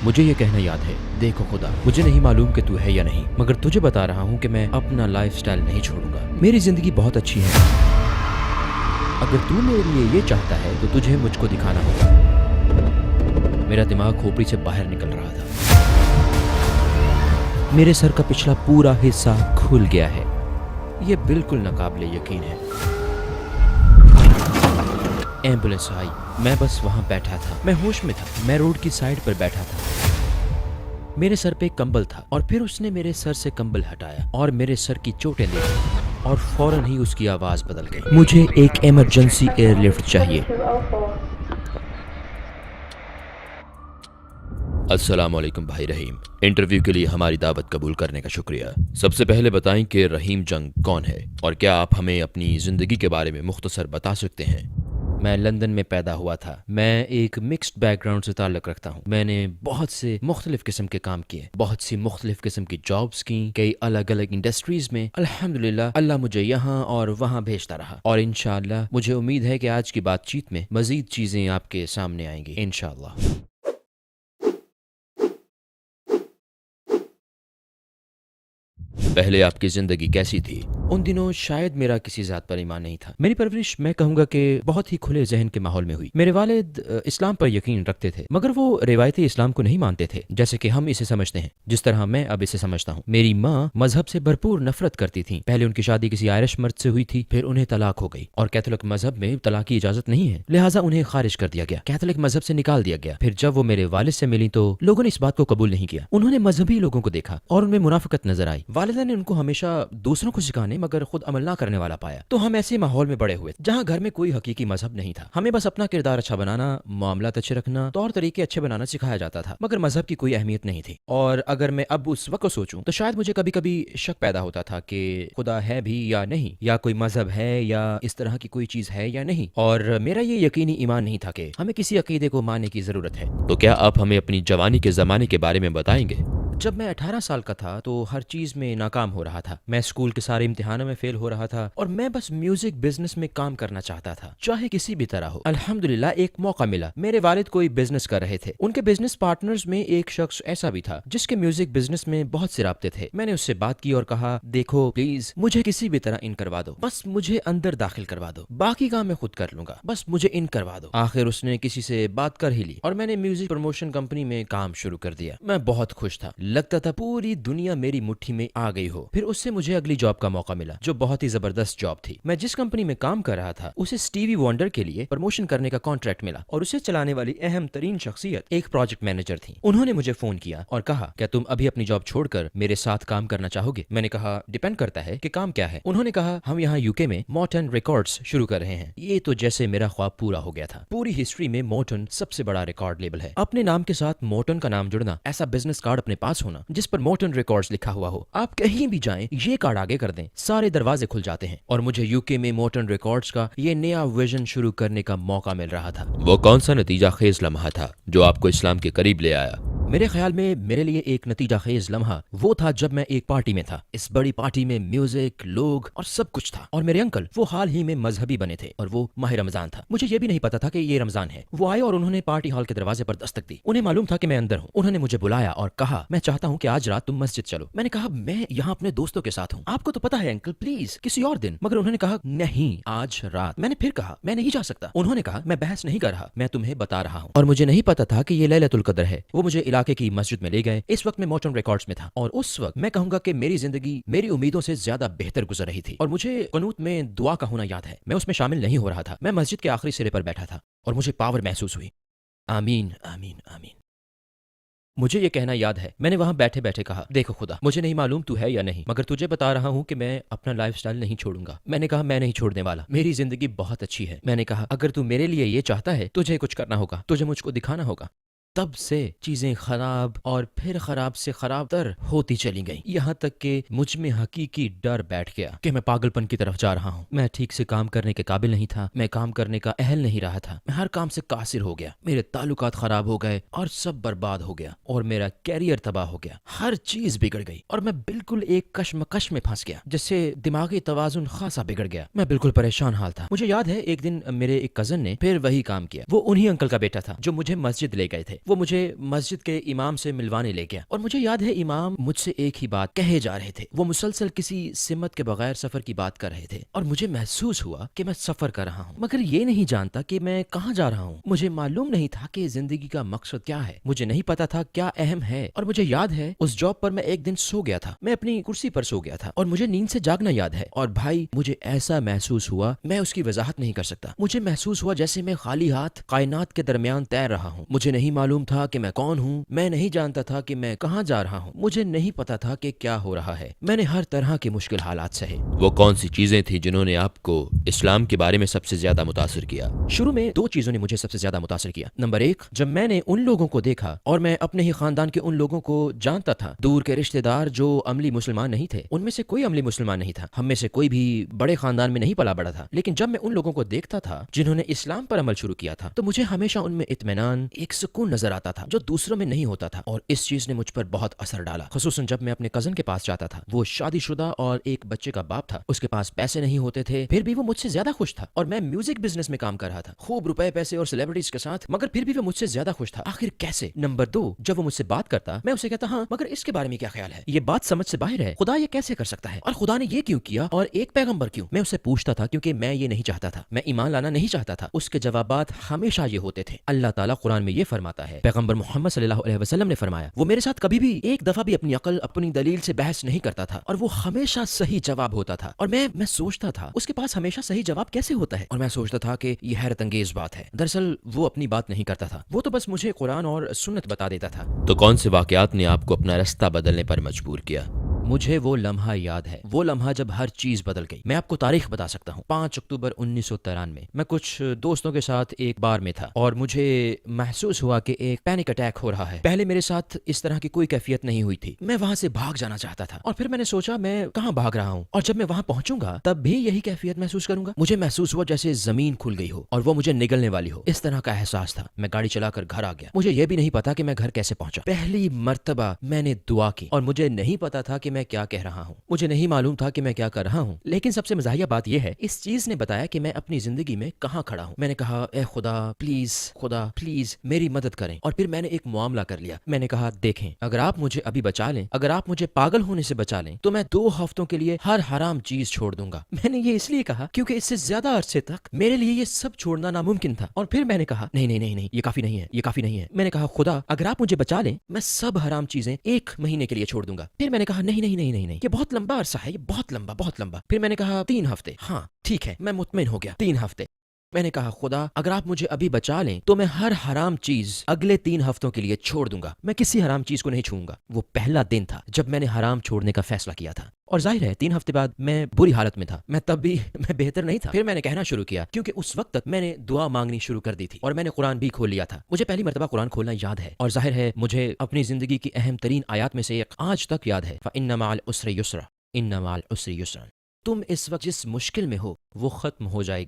مجھے یہ کہنا یاد ہے، دیکھو خدا، مجھے نہیں معلوم کہ تو ہے یا نہیں، مگر تجھے بتا رہا ہوں کہ میں اپنا لائف سٹائل نہیں چھوڑوں گا۔ میری زندگی بہت اچھی ہے، اگر تو میرے لیے یہ چاہتا ہے تو تجھے مجھ کو دکھانا ہوگا۔ میرا دماغ کھوپڑی سے باہر نکل رہا تھا، میرے سر کا پچھلا پورا حصہ کھل گیا ہے، یہ بالکل ناقابل یقین ہے۔ ایمبولینس آئی، میں بس وہاں بیٹھا تھا، میں ہوش میں تھا، میں روڈ کی سائڈ پر بیٹھا تھا، میرے سر پہ کمبل تھا اور پھر اس نے میرے سر سے کمبل ہٹایا اور میرے سر کی چوٹیں دیکھی اور فوراً ہی اس کی آواز بدل گئی، مجھے ایک ایمرجنسی ایئر لفٹ چاہیے۔ السلام علیکم بھائی رحیم، انٹرویو کے لیے ہماری دعوت قبول کرنے کا شکریہ۔ سب سے پہلے بتائیں کہ رحیم جنگ کون ہے اور کیا آپ ہمیں اپنی زندگی کے بارے میں مختصر بتا سکتے ہیں؟ میں لندن میں پیدا ہوا تھا، میں ایک مکسڈ بیک گراؤنڈ سے تعلق رکھتا ہوں، میں نے بہت سے مختلف قسم کے کام کیے، بہت سی مختلف قسم کی جابز کی، کئی الگ الگ انڈسٹریز میں۔ الحمدللہ اللہ مجھے یہاں اور وہاں بھیجتا رہا اور انشاءاللہ مجھے امید ہے کہ آج کی بات چیت میں مزید چیزیں آپ کے سامنے آئیں گی انشاءاللہ۔ پہلے آپ کی زندگی کیسی تھی؟ ان دنوں شاید میرا کسی ذات پر ایمان نہیں تھا، میری پرورش میں کہوں گا کہ بہت ہی کھلے ذہن کے ماحول میں ہوئی۔ میرے والد اسلام پر یقین رکھتے تھے مگر وہ روایتی اسلام کو نہیں مانتے تھے جیسے کہ ہم اسے سمجھتے ہیں، جس طرح میں اب اسے سمجھتا ہوں۔ میری ماں مذہب سے بھرپور نفرت کرتی تھیں، پہلے ان کی شادی کسی آئرش مرد سے ہوئی تھی، پھر انہیں طلاق ہو گئی اور کیتھولک مذہب میں طلاق کی اجازت نہیں ہے، لہٰذا انہیں خارج کر دیا گیا، کیتھولک مذہب سے نکال دیا گیا۔ پھر جب وہ میرے والد سے ملی تو لوگوں نے اس بات کو قبول نہیں کیا، انہوں نے مذہبی لوگوں کو دیکھا اور ان میں منافقت نظر آئی۔ والدہ نے ان کو ہمیشہ دوسروں کو سکھانے مگر خود عمل نہ کرنے والا پایا، تو ہم ایسے ماحول میں بڑے ہوئے جہاں گھر میں کوئی حقیقی مذہب نہیں تھا، ہمیں بس اپنا کردار اچھا بنانا، معاملات اچھے رکھنا، طور طریقے اچھے بنانا سکھایا جاتا تھا، مگر مذہب کی کوئی اہمیت نہیں تھی۔ اور اگر میں اب اس وقت سوچوں تو شاید مجھے کبھی کبھی شک پیدا ہوتا تھا کہ خدا ہے بھی یا نہیں، یا کوئی مذہب ہے یا اس طرح کی کوئی چیز ہے یا نہیں، اور میرا یہ یقینی ایمان نہیں تھا کہ ہمیں کسی عقیدے کو ماننے کی ضرورت ہے۔ تو کیا آپ ہمیں اپنی جوانی کے زمانے کے بارے میں بتائیں گے؟ جب میں 18 سال کا تھا تو ہر چیز میں ناکام ہو رہا تھا، میں اسکول کے سارے امتحانوں میں فیل ہو رہا تھا اور میں بس میوزک بزنس میں کام کرنا چاہتا تھا، چاہے کسی بھی طرح ہو۔ الحمدللہ ایک موقع ملا، میرے والد کوئی بزنس کر رہے تھے، ان کے بزنس پارٹنرز میں ایک شخص ایسا بھی تھا جس کے میوزک بزنس میں بہت سے رابطے تھے۔ میں نے اس سے بات کی اور کہا، دیکھو پلیز مجھے کسی بھی طرح ان کروا دو، بس مجھے اندر داخل کروا دو، باقی کام میں خود کر لوں گا، بس مجھے ان کروا دو۔ آخر اس نے کسی سے بات کر ہی لی اور میں نے میوزک پروموشن کمپنی میں کام شروع کر دیا۔ میں بہت خوش تھا، لگتا تھا پوری دنیا میری مٹھی میں آ گئی ہو۔ پھر اس سے مجھے اگلی جاب کا موقع ملا جو بہت ہی زبردست جاب تھی۔ میں جس کمپنی میں کام کر رہا تھا اسے اسٹیوی وانڈر کے لیے پروموشن کرنے کا کانٹریکٹ ملا اور اسے چلانے والی اہم ترین شخصیت ایک پروجیکٹ مینیجر تھی۔ انہوں نے مجھے فون کیا اور کہا، کیا تم ابھی اپنی جاب چھوڑ کر میرے ساتھ کام کرنا چاہو گے؟ میں نے کہا، ڈیپینڈ کرتا ہے کہ کام کیا ہے۔ انہوں نے کہا، ہم یہاں یوکے میں مورٹن ریکارڈز شروع کر رہے ہیں۔ یہ تو جیسے میرا خواب پورا ہو گیا تھا، پوری ہسٹری میں مورٹن سب سے بڑا ریکارڈ لیبل ہے، اپنے نام کے ساتھ مورٹن کا نام جڑنا، ایسا بزنس کارڈ اپنے پاس ہونا جس پر مورٹن ریکارڈز لکھا ہوا ہو، آپ کہیں بھی جائیں یہ کارڈ آگے کر دیں، سارے دروازے کھل جاتے ہیں، اور مجھے یوکے میں مورٹن ریکارڈز کا یہ نیا ویژن شروع کرنے کا موقع مل رہا تھا۔ وہ کون سا نتیجہ خیز لمحہ تھا جو آپ کو اسلام کے قریب لے آیا؟ میرے خیال میں میرے لیے ایک نتیجہ خیز لمحہ وہ تھا جب میں ایک پارٹی میں تھا، اس بڑی پارٹی میں میوزک، لوگ اور سب کچھ تھا، اور میرے انکل وہ حال ہی میں مذہبی بنے تھے اور وہ ماہ رمضان تھا، مجھے یہ بھی نہیں پتا تھا کہ یہ رمضان ہے۔ وہ آئے اور انہوں نے پارٹی ہال کے دروازے پر دستک دی، انہیں معلوم تھا کہ میں اندر ہوں، انہوں نے مجھے بلایا اور کہا، میں چاہتا ہوں کہ آج رات تم مسجد چلو۔ میں نے کہا، میں یہاں اپنے دوستوں کے ساتھ ہوں، آپ کو تو پتا ہے انکل، پلیز کسی اور دن۔ مگر انہوں نے کہا، نہیں آج رات۔ میں نے پھر کہا، میں نہیں جا سکتا۔ انہوں نے کہا، میں بحث نہیں کر رہا، میں تمہیں بتا رہا ہوں، اور مجھے نہیں پتا تھا کہ یہ لیلۃ القدر ہے۔ وہ مجھے علاقے کی مسجد میں لے گئے، اس وقت میں مورٹن ریکارڈز میں تھا اور اس وقت میں کہوں گا کہ میری زندگی میری امیدوں سے زیادہ بہتر گزر رہی تھی، اور مجھے قنوت میں دعا کا ہونا یاد ہے، میں اس میں شامل نہیں ہو رہا تھا، میں مسجد کے آخری سرے پر بیٹھا تھا اور مجھے پاور محسوس ہوئی۔ آمین آمین آمین۔ مجھے یہ کہنا یاد ہے، میں نے وہاں بیٹھے بیٹھے کہا، دیکھو خدا، مجھے نہیں معلوم تو ہے یا نہیں، مگر تجھے بتا رہا ہوں کہ میں اپنا لائف سٹائل نہیں چھوڑوں گا۔ میں نے کہا، میں نہیں چھوڑنے والا، میری زندگی بہت اچھی ہے۔ میں نے کہا، اگر تو میرے لیے یہ چاہتا ہے تجھے کچھ کرنا ہوگا، تجھے مجھ کو دکھانا ہوگا۔ تب سے چیزیں خراب اور پھر خراب سے خراب تر ہوتی چلی گئیں، یہاں تک کہ مجھ میں حقیقی ڈر بیٹھ گیا کہ میں پاگل پن کی طرف جا رہا ہوں۔ میں ٹھیک سے کام کرنے کے قابل نہیں تھا، میں کام کرنے کا اہل نہیں رہا تھا، میں ہر کام سے قاصر ہو گیا، میرے تعلقات خراب ہو گئے اور سب برباد ہو گیا، اور میرا کیریئر تباہ ہو گیا، ہر چیز بگڑ گئی، اور میں بالکل ایک کشمکش میں پھنس گیا جس سے دماغی توازن خاصا بگڑ گیا۔ میں بالکل پریشان حال تھا۔ مجھے یاد ہے ایک دن میرے ایک کزن نے پھر وہی کام کیا، وہ انہی انکل کا بیٹا تھا جو مجھے مسجد لے گئے تھے۔ وہ مجھے مسجد کے امام سے ملوانے لے گیا اور مجھے یاد ہے امام مجھ سے ایک ہی بات کہے جا رہے تھے. وہ مسلسل کسی سمت کے بغیر سفر کی بات کر رہے تھے اور مجھے محسوس ہوا کہ میں سفر کر رہا ہوں مگر یہ نہیں جانتا کہ میں کہاں جا رہا ہوں. مجھے معلوم نہیں تھا کہ زندگی کا مقصد کیا ہے. مجھے نہیں پتا تھا کیا اہم ہے. اور مجھے یاد ہے اس جاب پر میں ایک دن سو گیا تھا. میں اپنی کرسی پر سو گیا تھا اور مجھے نیند سے جاگنا یاد ہے. اور بھائی مجھے ایسا محسوس ہوا میں اس کی وضاحت نہیں کر سکتا. مجھے محسوس ہوا جیسے میں خالی ہاتھ کائنات کے درمیان تیر رہا ہوں. مجھے نہیں معلوم تھا کہ میں کون ہوں. میں نہیں جانتا تھا کہ میں کہاں جا رہا ہوں. مجھے نہیں پتا تھا کہ کیا ہو رہا ہے. میں نے ہر طرح کے مشکل حالات سہے. وہ کون سی چیزیں تھیں جنہوں نے آپ کو اسلام کے بارے میں سب سے زیادہ متاثر کیا؟ شروع میں 2 چیزوں نے مجھے سب سے زیادہ متاثر کیا. نمبر 1 جب میں نے ان لوگوں کو دیکھا اور میں اپنے ہی خاندان کے ان لوگوں کو جانتا تھا دور کے رشتہ دار جو عملی مسلمان نہیں تھے. ان میں سے کوئی عملی مسلمان نہیں تھا. ہم میں سے کوئی بھی بڑے خاندان میں نہیں پلا بڑا تھا. لیکن جب میں ان لوگوں کو دیکھتا تھا جنہوں نے اسلام پر عمل شروع کیا تھا تو مجھے ہمیشہ ان میں اطمینان ایک سکون نظر آتا تھا جو دوسروں میں نہیں ہوتا تھا. اور اس چیز نے مجھ پر بہت اثر ڈالا. خصوصاً جب میں اپنے کزن کے پاس جاتا تھا. وہ شادی شدہ اور ایک بچے کا باپ تھا. اس کے پاس پیسے نہیں ہوتے تھے پھر بھی وہ مجھ سے زیادہ خوش تھا. اور میں میوزک بزنس میں کام کر رہا تھا خوب روپے پیسے اور سیلیبریٹیز کے ساتھ مگر پھر بھی وہ مجھ سے زیادہ خوش تھا. آخر کیسے؟ نمبر 2 جب وہ مجھ سے بات کرتا میں اسے کہتا ہاں مگر اس کے بارے میں کیا خیال ہے؟ یہ بات سمجھ سے باہر ہے. خدا یہ کیسے کر سکتا ہے؟ اور خدا نے یہ کیوں کیا؟ اور ایک پیغمبر کیوں؟ میں اسے پوچھتا تھا کیونکہ میں یہ نہیں چاہتا تھا. میں ایمان لانا نہیں چاہتا تھا. اس کے جوابات ہمیشہ یہ ہوتے تھے. اللہ تعالیٰ قرآن میں یہ فرماتا ہے. پیغمبر محمد صلی اللہ علیہ وسلم نے فرمایا وہ میرے ساتھ کبھی بھی ایک دفعہ بھی اپنی عقل اپنی دلیل سے بحث نہیں کرتا تھا اور وہ ہمیشہ صحیح جواب ہوتا تھا. اور میں سوچتا تھا اس کے پاس ہمیشہ صحیح جواب کیسے ہوتا ہے؟ اور میں سوچتا تھا کہ یہ حیرت انگیز بات ہے. دراصل وہ اپنی بات نہیں کرتا تھا. وہ تو بس مجھے قرآن اور سنت بتا دیتا تھا. تو کون سے واقعات نے آپ کو اپنا رستہ بدلنے پر مجبور کیا؟ مجھے وہ لمحہ یاد ہے. وہ لمحہ جب ہر چیز بدل گئی. میں آپ کو تاریخ بتا سکتا ہوں. 5 اکتوبر 1993 میں کچھ دوستوں کے ساتھ ایک بار میں تھا اور مجھے محسوس ہوا کہ ایک پینک اٹیک ہو رہا ہے. پہلے میرے ساتھ اس طرح کی کوئی کیفیت نہیں ہوئی تھی. میں وہاں سے بھاگ جانا چاہتا تھا اور پھر میں نے سوچا میں کہاں بھاگ رہا ہوں اور جب میں وہاں پہنچوں گا تب بھی یہی کیفیت محسوس کروں گا. مجھے محسوس ہوا جیسے زمین کھل گئی ہو اور وہ مجھے نگلنے والی ہو. اس طرح کا احساس تھا. میں گاڑی چلا کر گھر آ گیا. مجھے یہ بھی نہیں پتا کہ میں گھر کیسے پہنچا. پہلی مرتبہ میں نے دعا کی اور مجھے نہیں پتا تھا کہ میں کیا کہہ رہا ہوں. مجھے نہیں معلوم تھا کہ میں کیا کر رہا ہوں. لیکن سب سے مزاحیہ بات یہ ہے اس چیز نے بتایا کہ میں اپنی زندگی میں کہاں کھڑا ہوں. میں نے کہا اے خدا پلیز میری مدد کریں. اور پھر میں نے ایک معاملہ کر لیا. میں نے کہا دیکھیں اگر آپ مجھے ابھی بچا لیں اگر آپ مجھے پاگل ہونے سے بچا لیں تو میں 2 ہفتوں کے لیے ہر حرام چیز چھوڑ دوں گا. میں نے یہ اس لیے کہا کیونکہ اس سے زیادہ عرصے تک میرے لیے یہ سب چھوڑنا ناممکن تھا. اور پھر میں نے کہا نہیں یہ کافی نہیں ہے. میں نے کہا خدا اگر آپ مجھے بچا لیں میں سب حرام چیزیں 1 مہینے کے لیے چھوڑ دوں گا. پھر میں نے کہا نہیں یہ بہت لمبا عرصہ ہے. یہ بہت لمبا. پھر میں نے کہا 3 ہفتے. ہاں ٹھیک ہے میں مطمئن ہو گیا 3 ہفتے. میں نے کہا خدا اگر آپ مجھے ابھی بچا لیں تو میں ہر حرام چیز اگلے 3 ہفتوں کے لیے چھوڑ دوں گا. میں کسی حرام چیز کو نہیں چھوؤں گا. وہ پہلا دن تھا جب میں نے حرام چھوڑنے کا فیصلہ کیا تھا. اور ظاہر ہے 3 ہفتے بعد میں بری حالت میں تھا. میں تب بھی بہتر نہیں تھا. پھر میں نے کہنا شروع کیا کیونکہ اس وقت تک میں نے دعا مانگنی شروع کر دی تھی اور میں نے قرآن بھی کھول لیا تھا. مجھے پہلی مرتبہ قرآن کھولنا یاد ہے اور ظاہر ہے مجھے اپنی زندگی کی اہم ترین آیات میں سے ایک آج تک یاد ہے. فَإِنَّ مَعَ الْعُسْرِ يُسْرًا إِنَّ مَعَ الْعُسْرِ يُسْرًا. تم اس وقت جس مشکل میں ہو وہ ختم ہو جائے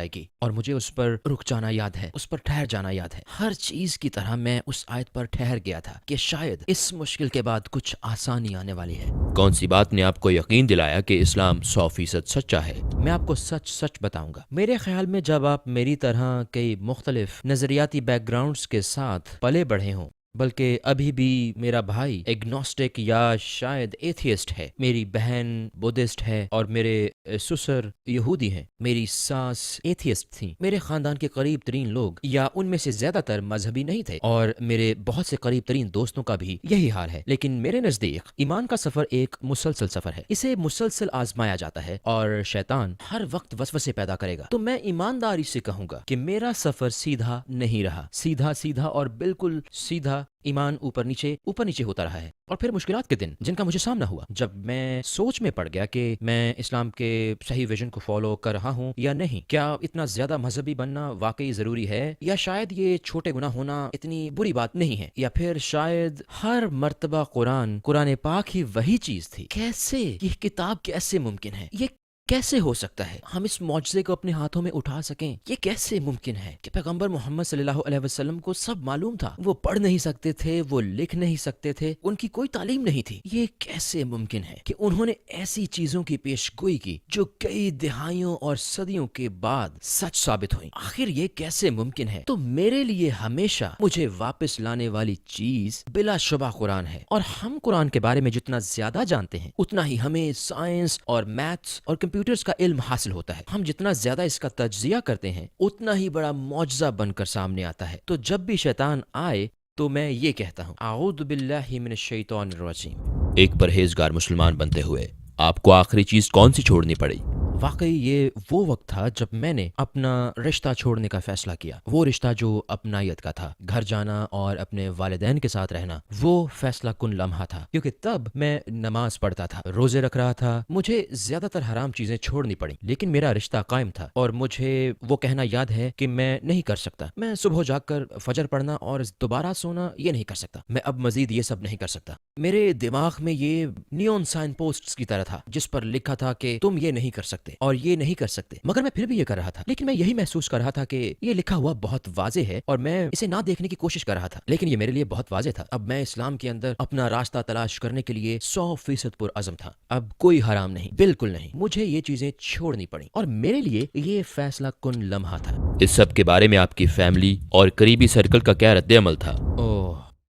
گی اور مجھے اس پر رک جانا یاد ہے. اس پر ٹھہر جانا یاد ہے. ہر چیز کی طرح میں اس آیت پر ٹھہر گیا تھا کہ شاید اس مشکل کے بعد کچھ آسانی آنے والی ہے. کون سی بات نے آپ کو یقین دلایا کہ اسلام 100% سچا ہے؟ میں آپ کو سچ بتاؤں گا. میرے خیال میں جب آپ میری طرح کئی مختلف نظریاتی بیک گراؤنڈز کے ساتھ پلے بڑھے ہوں بلکہ ابھی بھی میرا بھائی ایگنوسٹک یا شاید ایتھیسٹ ہے. میری بہن بدھسٹ ہے اور میرے سسر یہودی ہیں. میری ساس ایتھیسٹ تھیں. میرے خاندان کے قریب ترین لوگ یا ان میں سے زیادہ تر مذہبی نہیں تھے اور میرے بہت سے قریب ترین دوستوں کا بھی یہی حال ہے. لیکن میرے نزدیک ایمان کا سفر ایک مسلسل سفر ہے. اسے مسلسل آزمایا جاتا ہے اور شیطان ہر وقت وسوسے پیدا کرے گا. تو میں ایمانداری سے کہوں گا کہ میرا سفر سیدھا نہیں رہا. سیدھا اور بالکل سیدھا ایمان اوپر نیچے ہوتا رہا ہے. اور پھر مشکلات کے دن جن کا مجھے سامنا ہوا جب میں سوچ میں پڑ گیا کہ میں اسلام کے صحیح ویژن کو فالو کر رہا ہوں یا نہیں. کیا اتنا زیادہ مذہبی بننا واقعی ضروری ہے یا شاید یہ چھوٹے گناہ ہونا اتنی بری بات نہیں ہے یا پھر شاید ہر مرتبہ قرآن پاک ہی وہی چیز تھی. کیسے یہ کتاب کیسے ممکن ہے؟ یہ کیسے ہو سکتا ہے ہم اس معجزے کو اپنے ہاتھوں میں اٹھا سکیں؟ یہ کیسے ممکن ہے کہ پیغمبر محمد صلی اللہ علیہ وسلم کو سب معلوم تھا، وہ پڑھ نہیں سکتے تھے، وہ لکھ نہیں سکتے تھے، ان کی کوئی تعلیم نہیں تھی، یہ کیسے ممکن ہے کہ انہوں نے ایسی چیزوں کی پیش گوئی کی جو کئی دہائیوں اور صدیوں کے بعد سچ ثابت ہوئی؟ آخر یہ کیسے ممکن ہے؟ تو میرے لیے ہمیشہ مجھے واپس لانے والی چیز بلا شبہ قرآن ہے، اور ہم قرآن کے بارے میں جتنا زیادہ جانتے ہیں اتنا ہی ہمیں سائنس اور میتھس اور کمپیوٹرز کا علم حاصل ہوتا ہے۔ ہم جتنا زیادہ اس کا تجزیہ کرتے ہیں اتنا ہی بڑا معجزہ بن کر سامنے آتا ہے۔ تو جب بھی شیطان آئے تو میں یہ کہتا ہوں اعوذ باللہ من الشیطان الرجیم۔ ایک پرہیزگار مسلمان بنتے ہوئے آپ کو آخری چیز کون سی چھوڑنی پڑی؟ واقعی یہ وہ وقت تھا جب میں نے اپنا رشتہ چھوڑنے کا فیصلہ کیا، وہ رشتہ جو اپنائیت کا تھا، گھر جانا اور اپنے والدین کے ساتھ رہنا، وہ فیصلہ کن لمحہ تھا، کیونکہ تب میں نماز پڑھتا تھا، روزے رکھ رہا تھا، مجھے زیادہ تر حرام چیزیں چھوڑنی پڑیں، لیکن میرا رشتہ قائم تھا اور مجھے وہ کہنا یاد ہے کہ میں نہیں کر سکتا، میں صبح جاگ کر فجر پڑھنا اور دوبارہ سونا یہ نہیں کر سکتا، میں اب مزید یہ سب نہیں کر سکتا۔ میرے دماغ میں یہ نیون سائن پوسٹس کی طرح تھا جس پر لکھا تھا کہ تم یہ نہیں کر سکتے اور یہ نہیں کر سکتے، مگر میں پھر بھی یہ کر رہا تھا، لیکن میں یہی محسوس کر رہا تھا کہ یہ لکھا ہوا بہت واضح ہے اور میں اسے نہ دیکھنے کی کوشش کر رہا تھا، لیکن یہ میرے لیے بہت واضح تھا۔ اب میں اسلام کے اندر اپنا راستہ تلاش کرنے کے لیے 100% پرعزم تھا، اب کوئی حرام نہیں، بالکل نہیں، مجھے یہ چیزیں چھوڑنی پڑیں، اور میرے لیے یہ فیصلہ کن لمحہ تھا۔ اس سب کے بارے میں آپ کی فیملی اور قریبی سرکل کا کیا رد عمل تھا؟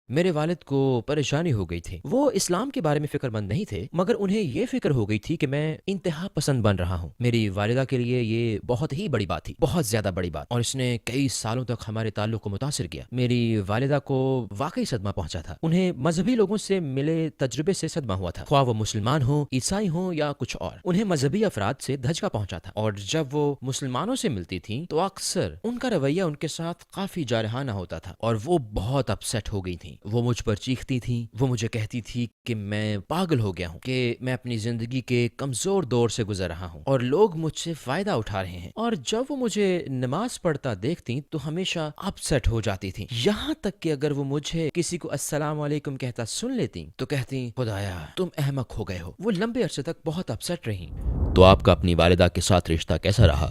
میرے والد کو پریشانی ہو گئی تھی، وہ اسلام کے بارے میں فکر مند نہیں تھے، مگر انہیں یہ فکر ہو گئی تھی کہ میں انتہا پسند بن رہا ہوں۔ میری والدہ کے لیے یہ بہت ہی بڑی بات تھی، بہت زیادہ بڑی بات، اور اس نے کئی سالوں تک ہمارے تعلق کو متاثر کیا۔ میری والدہ کو واقعی صدمہ پہنچا تھا، انہیں مذہبی لوگوں سے ملے تجربے سے صدمہ ہوا تھا، خواہ وہ مسلمان ہوں، عیسائی ہوں یا کچھ اور، انہیں مذہبی افراد سے دھچکا پہنچا تھا، اور جب وہ مسلمانوں سے ملتی تھیں تو اکثر ان کا رویہ ان کے ساتھ کافی جارحانہ ہوتا تھا، اور وہ بہت اپسیٹ ہو گئی تھیں، وہ مجھ پر چیختی تھیں، وہ مجھے کہتی تھی کہ میں پاگل ہو گیا ہوں، کہ میں اپنی زندگی کے کمزور دور سے گزر رہا ہوں اور لوگ مجھ سے فائدہ اٹھا رہے ہیں، اور جب وہ مجھے نماز پڑھتا دیکھتی تو ہمیشہ اپسیٹ ہو جاتی تھی، یہاں تک کہ اگر وہ مجھے کسی کو السلام علیکم کہتا سن لیتی تو کہتی خدایا تم احمق ہو گئے ہو۔ وہ لمبے عرصے تک بہت اپسیٹ رہی۔ تو آپ کا اپنی والدہ کے ساتھ رشتہ کیسا رہا؟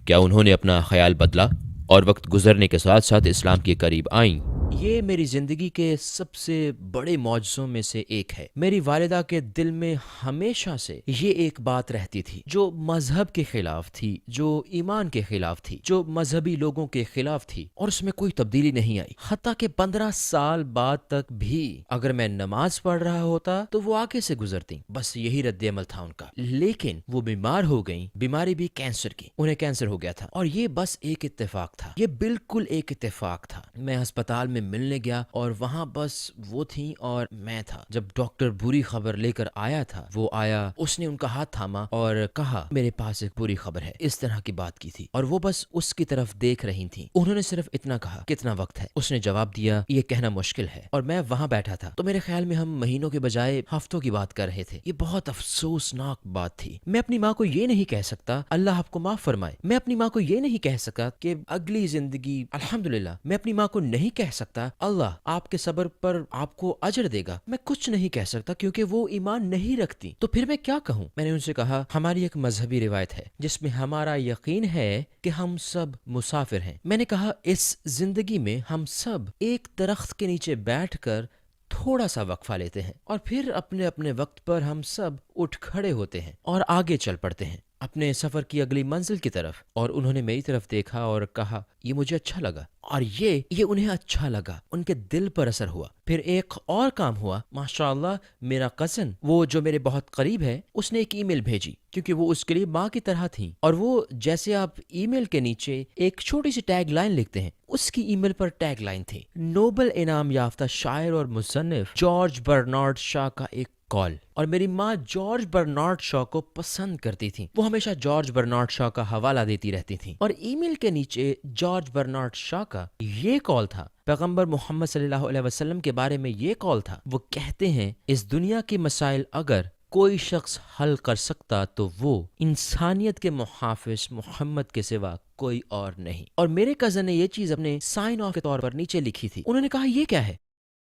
کیا انہوں نے اپنا خیال بدلا اور وقت گزرنے کے ساتھ ساتھ اسلام کے قریب آئیں؟ یہ میری زندگی کے سب سے بڑے معجزوں میں سے ایک ہے۔ میری والدہ کے دل میں ہمیشہ سے یہ ایک بات رہتی تھی جو مذہب کے خلاف تھی، جو ایمان کے خلاف تھی، جو مذہبی لوگوں کے خلاف تھی، اور اس میں کوئی تبدیلی نہیں آئی، حتیٰ کہ 15 سال بعد تک بھی اگر میں نماز پڑھ رہا ہوتا تو وہ آگے سے گزرتی، بس یہی رد عمل تھا ان کا۔ لیکن وہ بیمار ہو گئیں، بیماری بھی کینسر کی، انہیں کینسر ہو گیا تھا، اور یہ بس ایک اتفاق تھا، یہ بالکل ایک اتفاق تھا۔ میں ہسپتال میں ملنے گیا اور وہاں بس وہ تھیں اور میں تھا۔ جب ڈاکٹر بری خبر لے کر آیا تھا، وہ آیا، اس نے ان کا ہاتھ تھاما اور کہا میرے پاس ایک بری خبر ہے، اس طرح کی بات کی تھی، اور وہ بس اس کی طرف دیکھ رہی تھیں۔ انہوں نے صرف اتنا کہا کتنا وقت ہے؟ اس نے جواب دیا یہ کہنا مشکل ہے، اور میں وہاں بیٹھا تھا تو میرے خیال میں ہم مہینوں کے بجائے ہفتوں کی بات کر رہے تھے۔ یہ بہت افسوسناک بات تھی۔ میں اپنی ماں کو یہ نہیں کہہ سکتا اللہ آپ کو معاف فرمائے، میں اپنی ماں کو یہ نہیں کہہ سکا کہ اگلی زندگی الحمدللہ، میں اپنی ماں کو نہیں کہہ سکتا اللہ آپ کے صبر پر آپ کو اجر دے گا، میں کچھ نہیں کہہ سکتا کیونکہ وہ ایمان نہیں رکھتی، تو پھر میں کیا کہوں؟ میں نے ان سے کہا ہماری ایک مذہبی روایت ہے جس میں ہمارا یقین ہے کہ ہم سب مسافر ہیں۔ میں نے کہا اس زندگی میں ہم سب ایک درخت کے نیچے بیٹھ کر تھوڑا سا وقفہ لیتے ہیں اور پھر اپنے اپنے وقت پر ہم سب اٹھ کھڑے ہوتے ہیں اور آگے چل پڑتے ہیں اپنے سفر کی اگلی منزل کی طرف۔ اور انہوں نے میری طرف دیکھا اور کہا یہ مجھے اچھا لگا، اور یہ انہیں اچھا لگا، ان کے دل پر اثر ہوا۔ پھر ایک اور کام ہوا، ماشاءاللہ میرا کزن، وہ جو میرے بہت قریب ہے، اس نے ایک ای میل بھیجی کیونکہ وہ اس کے لیے ماں کی طرح تھیں، اور وہ جیسے آپ ای میل کے نیچے ایک چھوٹی سی ٹیگ لائن لکھتے ہیں، اس کی ای میل پر ٹیگ لائن تھی نوبل انعام یافتہ شاعر اور مصنف جارج برنارڈ شاہ کا ایک کال۔ اور میری ماں جارج برنارڈ شاہ کو پسند کرتی تھی، وہ ہمیشہ جارج برنارڈ شاہ کا حوالہ دیتی رہتی تھیں، اور ای میل کے نیچے جارج برنارڈ شاہ کا یہ کال تھا، پیغمبر محمد صلی اللہ علیہ وسلم کے بارے میں یہ کال تھا۔ وہ کہتے ہیں اس دنیا کے مسائل اگر کوئی شخص حل کر سکتا تو وہ انسانیت کے محافظ محمد کے سوا کوئی اور نہیں۔ اور میرے کزن نے یہ چیز اپنے سائن آف کے طور پر نیچے لکھی تھی۔ انہوں نے کہا یہ کیا ہے؟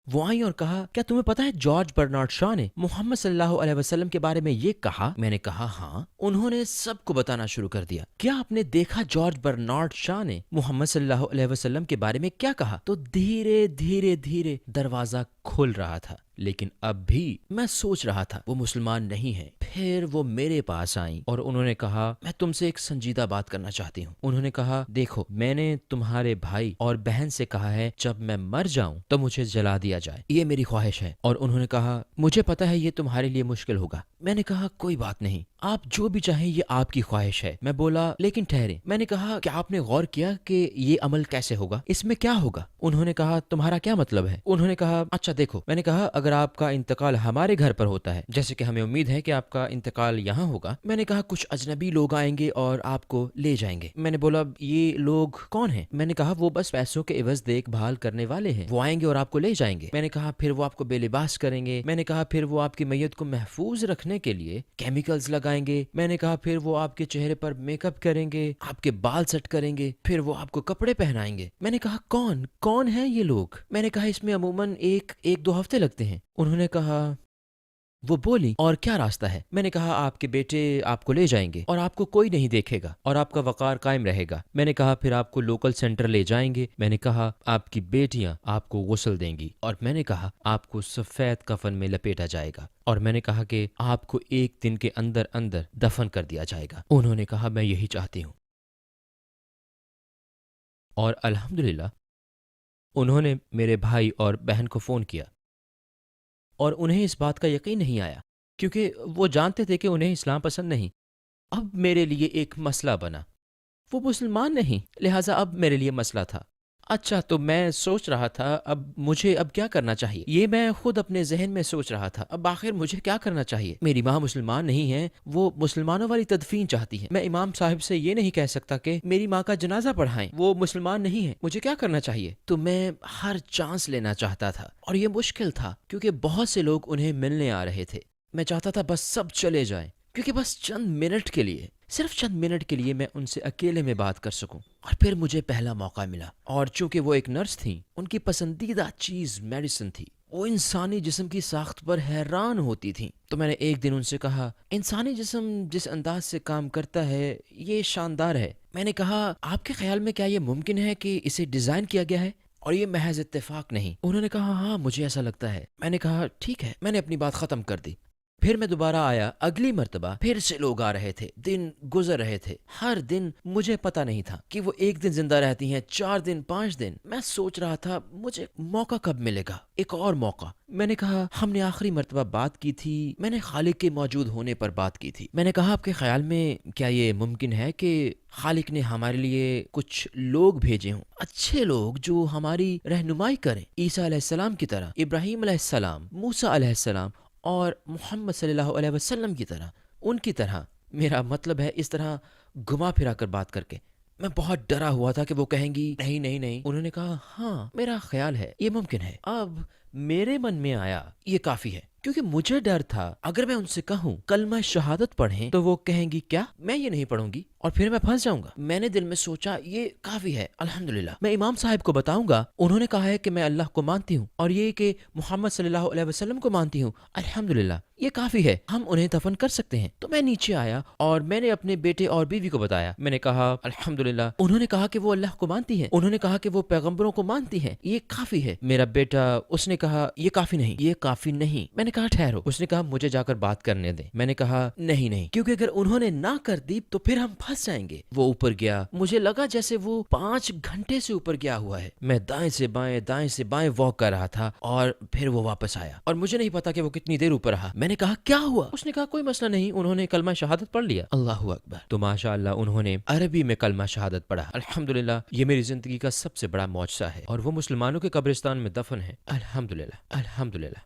وہ آئی اور کہا کیا تمہیں پتا ہے جارج برنارڈ شاہ نے محمد صلی اللہ علیہ وسلم کے بارے میں یہ کہا؟ میں نے کہا ہاں۔ انہوں نے سب کو بتانا شروع کر دیا، کیا آپ نے دیکھا جارج برنارڈ شاہ نے محمد صلی اللہ علیہ وسلم کے بارے میں کیا کہا؟ تو دھیرے دھیرے دھیرے دروازہ کھل رہا تھا، لیکن اب بھی میں سوچ رہا تھا وہ مسلمان نہیں ہے۔ پھر وہ میرے پاس آئیں اور انہوں نے کہا میں تم سے ایک سنجیدہ بات کرنا چاہتی ہوں۔ انہوں نے کہا دیکھو، میں نے تمہارے بھائی اور بہن سے کہا ہے جب میں مر جاؤں تو مجھے جلا دیا جائے، یہ میری خواہش ہے۔ اور انہوں نے کہا مجھے پتا ہے یہ تمہارے لیے مشکل ہوگا۔ میں نے کہا کوئی بات نہیں، آپ جو بھی چاہیں یہ آپ کی خواہش ہے۔ میں بولا لیکن ٹھہرے، میں نے کہا کیا آپ نے غور کیا کہ یہ عمل کیسے ہوگا، اس میں کیا ہوگا؟ انہوں نے کہا تمہارا کیا مطلب ہے؟ انہوں نے کہا اچھا دیکھو، میں نے کہا اگر آپ کا انتقال ہمارے گھر پر ہوتا ہے، جیسے کہ ہمیں امید ہے کہ آپ کا انتقال یہاں ہوگا، میں نے کہا کچھ اجنبی لوگ آئیں گے اور آپ کو لے جائیں گے۔ میں نے بولا یہ لوگ کون ہیں؟ میں نے کہا وہ بس پیسوں کے عوض دیکھ بھال کرنے والے ہیں، وہ آئیں گے اور آپ کو لے جائیں گے۔ میں نے کہا پھر وہ آپ کو بے لباس کریں گے۔ میں نے کہا پھر وہ آپ کی میت کو محفوظ رکھنے کے لیے کیمیکلز لگائیں گے۔ میں نے کہا پھر وہ آپ کے چہرے پر میک اپ کریں گے، آپ کے بال سیٹ کریں گے، پھر وہ آپ کو کپڑے پہنائیں گے۔ میں نے کہا کون ہیں یہ لوگ؟ میں نے کہا اس میں عموماً ایک دو ہفتے لگتے ہیں۔ انہوں نے کہا وہ بولی اور کیا راستہ ہے؟ میں نے کہا آپ کے بیٹے آپ کو لے جائیں گے اور آپ کو کوئی نہیں دیکھے گا اور آپ کا وقار قائم رہے گا۔ میں نے کہا پھر آپ کو لوکل سینٹر لے جائیں گے۔ میں نے کہا آپ کی بیٹیاں آپ کو غسل دیں گی اور میں نے کہا آپ کو سفید کفن میں لپیٹا جائے گا اور میں نے کہا کہ آپ کو 1 دن کے اندر اندر دفن کر دیا جائے گا۔ انہوں نے کہا میں یہی چاہتی ہوں۔ اور الحمدللہ انہوں نے میرے بھائی اور بہن کو فون کیا اور انہیں اس بات کا یقین نہیں آیا کیونکہ وہ جانتے تھے کہ انہیں اسلام پسند نہیں۔ اب میرے لیے ایک مسئلہ بنا، وہ مسلمان نہیں، لہٰذا اب میرے لیے مسئلہ تھا۔ اچھا تو میں سوچ رہا تھا مجھے اب کیا کرنا چاہیے، یہ میں خود اپنے ذہن میں سوچ رہا تھا۔ اب آخر مجھے کیا کرنا چاہیے؟ میری ماں مسلمان نہیں ہے، وہ مسلمانوں والی تدفین چاہتی ہے۔ میں امام صاحب سے یہ نہیں کہہ سکتا کہ میری ماں کا جنازہ پڑھائیں، وہ مسلمان نہیں ہے۔ مجھے کیا کرنا چاہیے؟ تو میں ہر چانس لینا چاہتا تھا اور یہ مشکل تھا کیونکہ بہت سے لوگ انہیں ملنے آ رہے تھے۔ میں چاہتا تھا بس سب چلے جائیں کیونکہ بس چند منٹ کے لیے، صرف چند منٹ کے لیے میں ان سے اکیلے میں بات کر سکوں۔ اور پھر مجھے پہلا موقع ملا، اور چونکہ وہ ایک نرس تھیں، ان کی پسندیدہ چیز میڈیسن تھی۔ وہ انسانی جسم کی ساخت پر حیران ہوتی تھیں۔ تو میں نے ایک دن ان سے کہا انسانی جسم جس انداز سے کام کرتا ہے یہ شاندار ہے۔ میں نے کہا آپ کے خیال میں کیا یہ ممکن ہے کہ اسے ڈیزائن کیا گیا ہے اور یہ محض اتفاق نہیں؟ انہوں نے کہا ہاں مجھے ایسا لگتا ہے۔ میں نے کہا ٹھیک ہے، میں نے اپنی بات ختم کر دی۔ پھر میں دوبارہ آیا، اگلی مرتبہ پھر سے لوگ آ رہے تھے، دن گزر رہے تھے۔ ہر دن مجھے پتا نہیں تھا کہ وہ 1 دن زندہ رہتی ہیں، 4 دن، 5 دن۔ میں سوچ رہا تھا مجھے موقع کب ملے گا، ایک اور موقع۔ میں نے کہا ہم نے آخری مرتبہ بات کی تھی، میں نے خالق کے موجود ہونے پر بات کی تھی۔ میں نے کہا آپ کے خیال میں کیا یہ ممکن ہے کہ خالق نے ہمارے لیے کچھ لوگ بھیجے ہوں، اچھے لوگ جو ہماری رہنمائی کریں، عیسیٰ علیہ السلام کی طرح، ابراہیم علیہ السلام، موسیٰ علیہ السلام اور محمد صلی اللہ علیہ وسلم کی طرح، ان کی طرح؟ میرا مطلب ہے اس طرح گھما پھرا کر بات کر کے۔ میں بہت ڈرا ہوا تھا کہ وہ کہیں گی نہیں نہیں نہیں۔ انہوں نے کہا ہاں میرا خیال ہے یہ ممکن ہے۔ اب میرے من میں آیا یہ کافی ہے، کیونکہ مجھے ڈر تھا اگر میں ان سے کہوں کلمہ شہادت پڑھیں تو وہ کہیں گی کیا میں یہ نہیں پڑھوں گی اور پھر میں پھنس جاؤں گا۔ میں نے دل میں سوچا یہ کافی ہے، الحمدللہ میں امام صاحب کو بتاؤں گا، انہوں نے کہا ہے کہ میں اللہ کو مانتی ہوں اور یہ کہ محمد صلی اللہ علیہ وسلم کو مانتی ہوں، الحمدللہ یہ کافی ہے، ہم انہیں دفن کر سکتے ہیں۔ تو میں نیچے آیا اور میں نے اپنے بیٹے اور بیوی کو بتایا۔ میں نے کہا الحمدللہ، انہوں نے کہا کہ وہ اللہ کو مانتی ہیں، انہوں نے کہا کہ وہ پیغمبروں کو مانتی ہیں، یہ کافی ہے۔ میرا بیٹا اس نے کہا یہ کافی نہیں، یہ کافی نہیں۔ میں نے کہا ٹھہرو، اس نے کہا مجھے جا کر بات کرنے دیں۔ میں نے کہا نہیں نہیں، کیونکہ اگر انہوں نے نہ کر دی تو پھر ہم پھنس جائیں گے۔ وہ اوپر گیا، مجھے لگا جیسے وہ 5 گھنٹے سے اوپر گیا ہوا ہے۔ میں دائیں سے بائیں واک کر رہا تھا اور پھر وہ واپس آیا اور مجھے نہیں پتا کہ وہ کتنی دیر اوپر رہا۔ میں نے کہا کیا ہوا؟ اس نے کہا کوئی مسئلہ نہیں، انہوں نے کلمہ شہادت پڑھ لیا۔ اللہ اکبر! تو ماشاءاللہ انہوں نے عربی میں کلمہ شہادت پڑھا۔ الحمدللہ یہ میری زندگی کا سب سے بڑا معجزہ ہے اور وہ مسلمانوں کے قبرستان میں دفن ہے، الحمدللہ الحمدللہ۔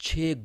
6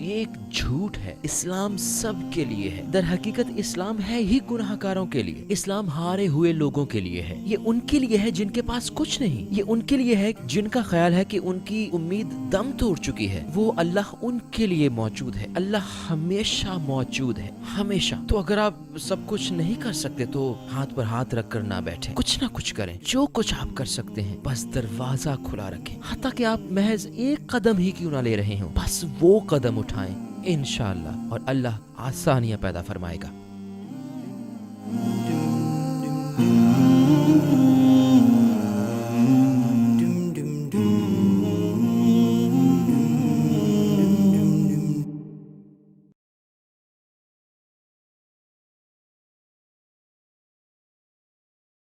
یہ ایک جھوٹ ہے. اسلام سب کے لیے ہے. در حقیقت اسلام ہے ہی گناہگاروں کے لیے. اسلام ہارے ہوئے لوگوں کے لیے ہے. یہ ان کے لیے ہے جن کے پاس کچھ نہیں. یہ ان کے لیے ہے جن کا خیال ہے کہ ان کی امید دم توڑ چکی ہے. وہ اللہ ان کے لیے موجود ہے. اللہ ہمیشہ موجود ہے, ہمیشہ. تو اگر آپ سب کچھ نہیں کر سکتے تو ہاتھ پر ہاتھ رکھ کر نہ بیٹھیں, کچھ نہ کچھ کریں. جو کچھ آپ کر سکتے ہیں بس دروازہ کھلا رکھیں. حتیٰ کہ آپ محض ایک قدم ہی کیوں نہ لے رہے ہوں, بس وہ قدم اٹھائیں انشاءاللہ, اور اللہ آسانیاں پیدا فرمائے گا.